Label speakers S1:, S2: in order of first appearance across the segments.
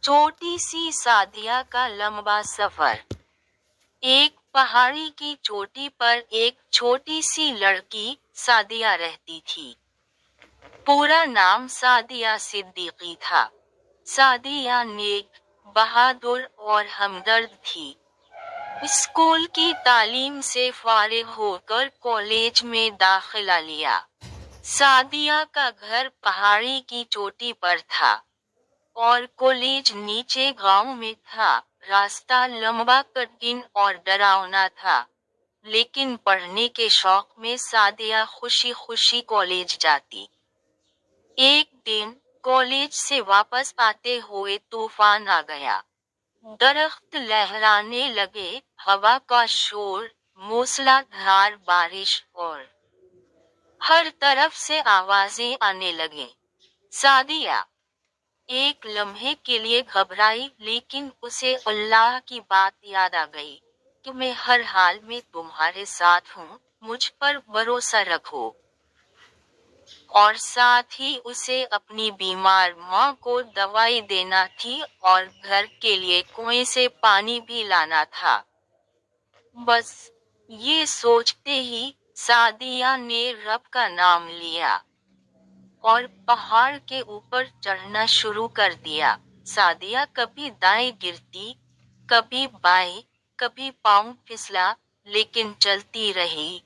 S1: छोटी सी सादिया का लंबा सफर। एक पहाड़ी की चोटी पर एक छोटी सी लड़की सादिया रहती थी। पूरा नाम सादिया सिद्दीकी था। सादिया नेक, बहादुर और हमदर्द थी। स्कूल की तालीम से फारिग होकर कॉलेज में दाखिला लिया। सादिया का घर पहाड़ी की चोटी पर था और कॉलेज नीचे गांव में था। रास्ता लंबा, कठिन और डरावना था, लेकिन पढ़ने के शौक में सादिया खुशी खुशी कॉलेज जाती। एक दिन कॉलेज से वापस आते हुए तूफान आ गया। दरख्त लहराने लगे, हवा का शोर, मूसलाधार बारिश और हर तरफ से आवाजें आने लगे। सादिया एक लम्हे के लिए घबराई, लेकिन उसे अल्लाह की बात याद आ गई कि मैं हर हाल में तुम्हारे साथ हूँ, मुझ पर भरोसा रखो। और साथ ही उसे अपनी बीमार माँ को दवाई देना थी और घर के लिए कुएं से पानी भी लाना था। बस ये सोचते ही सादिया ने रब का नाम लिया और पहाड़ के ऊपर चढ़ना शुरू कर दिया। सादिया कभी दाएं गिरती, कभी बाएं, कभी पांव फिसला, लेकिन चलती रही।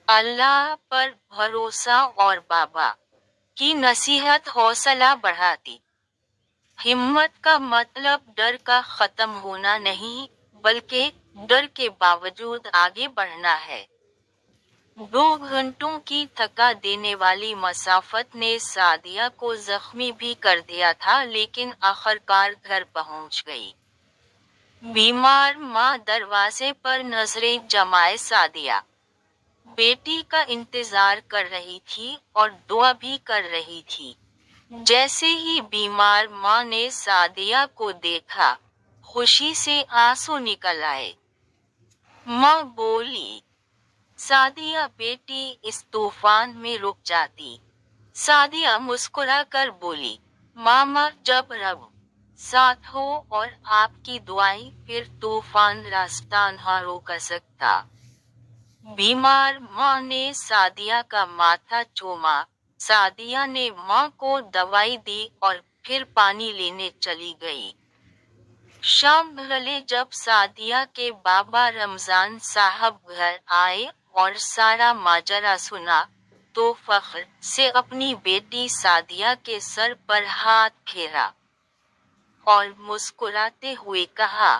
S1: अल्लाह पर भरोसा और बाबा की नसीहत हौसला बढ़ाती। हिम्मत का मतलब डर का खत्म होना नहीं, बल्कि डर के बावजूद आगे बढ़ना है। 2 घंटों की थका देने वाली मसाफत ने सादिया को जख्मी भी कर दिया था, लेकिन आखिरकार घर पहुंच गई। बीमार माँ दरवाजे पर नजरें जमाए सादिया बेटी का इंतजार कर रही थी और दुआ भी कर रही थी। जैसे ही बीमार माँ ने सादिया को देखा, खुशी से आंसू निकल आए। माँ बोली, सादिया बेटी, इस तूफान में रुक जाती। सादिया मुस्कुरा कर बोली, मामा, जब रब साथ हो और आपकी दुआएं, फिर तूफान रास्ता ना रोक सकता। बीमार माँ ने सादिया का माथा चूमा। सादिया ने माँ को दवाई दी और फिर पानी लेने चली गई। शाम ढले जब सादिया के बाबा रमजान साहब घर आए और सारा माजरा सुना, तो फख्र से अपनी बेटी सादिया के सर पर हाथ फेरा और मुस्कुराते हुए कहा,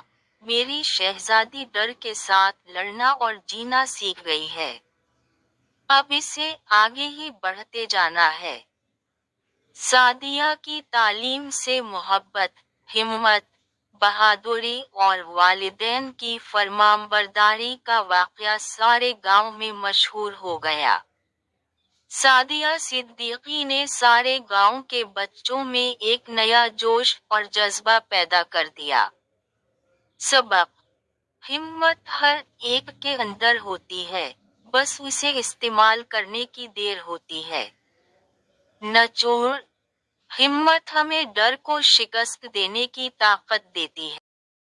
S1: मेरी शहजादी डर के साथ लड़ना और जीना सीख गई है। अब इसे आगे ही बढ़ते जाना है। सादिया की तालीम से मोहब्बत, हिम्मत, बहादुरी और वालिदैन की फरमाबरदारी का वाक़या सारे गांव में मशहूर हो गया। सादिया सिद्दीकी ने सारे गांव के बच्चों में एक नया जोश और जज्बा पैदा कर दिया। सबक: हिम्मत हर एक के अंदर होती है, बस उसे इस्तेमाल करने की देर होती है। निचोड़: हिम्मत हमें डर को शिकस्त देने की ताकत देती है।